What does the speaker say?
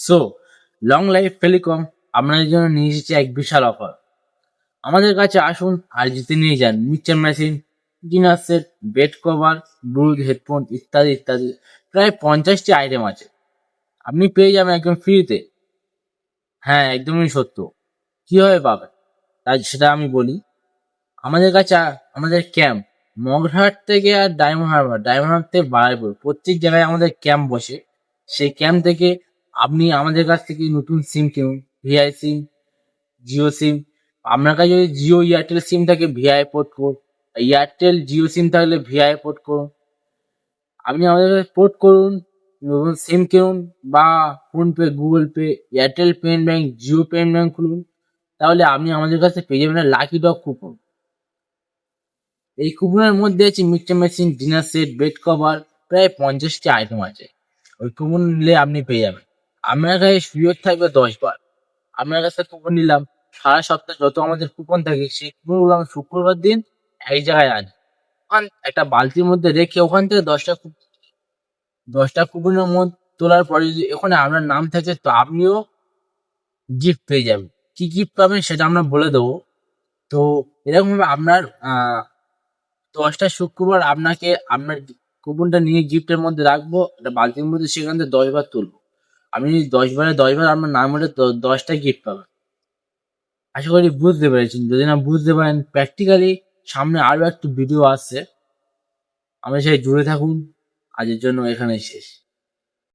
So long life telecom আপনাদের জন্য নিয়ে এসেছে এক বিশাল অফার। আমাদের কাছে আসুন আর জিতে নিয়ে যান mixture machine, dinner set, bed cover, Bluetooth headphone ইত্যাদি ইত্যাদি। প্রায় 50টি আইটেম আছে, আপনি পেয়ে যাবেন একদম ফ্রিতে। হ্যাঁ, একদমই সত্য। কিভাবে পাবেন তাই সেটা আমি বলি। আমাদের কাছে আমাদের ক্যাম্প মগরহাট থেকে আর ডায়মন্ড হারবার থেকে বারাইপুর প্রত্যেক জায়গায় আমাদের ক্যাম্প বসে। সেই ক্যাম্প থেকে আপনি আমাদের কাছ থেকে নতুন সিম কিনুন, ভিআই সিম, জিও সিম। আপনার কাছে যদি জিও এয়ারটেল সিম থাকে ভিআই পোর্ট করুন, এয়ারটেল জিও সিম থাকলে ভিআই পোর্ট করুন। আপনি আমাদের কাছে পোর্ট করুন, নতুন সিম কিনুন বা PhonePe, Google pay, Airtel payment bank, Jio payment bank খুলুন। তাহলে আপনি আমাদের কাছে পেয়ে যাবেন লাকি ডগ কুপন। এই কুপনের মধ্যে আছে mixture machine, dinner set, bed cover, প্রায় 50টি আইটেম আছে। ওই কুপন নিলে আপনি পেয়ে যাবেন। আপনার কাছে সুযোগ থাকবে 10 বার। আপনার কাছে কুপন নিলাম, সারা সপ্তাহে যত আমাদের কুপন থাকে সেই কুপনগুলো আমি শুক্রবার দিন এক জায়গায় আনি, ওখান একটা বালতির মধ্যে রেখে ওখান থেকে 10টা কুপনের মধ্যে তোলার পরে যদি ওখানে আপনার নাম থাকে তো আপনিও গিফট পেয়ে যাবেন। কি গিফট পাবেন সেটা আমরা বলে দেবো। তো এরকম ভাবে আপনার 10টা শুক্রবার আপনাকে আপনার কুপনটা নিয়ে গিফটের মধ্যে রাখবো একটা বালতির মধ্যে, সেখান থেকে 10 বার তুলবো। আপনি 10 বার আপনার নাম হলে 10টা গিফট পাবেন। আশা করি বুঝতে পেরেছেন। যদি না বুঝতে পারেন প্র্যাকটিক্যালি সামনে আরো একটু ভিডিও আসছে, আমাদের সাথে জুড়ে থাকুন। আজের জন্য এখানেই শেষ।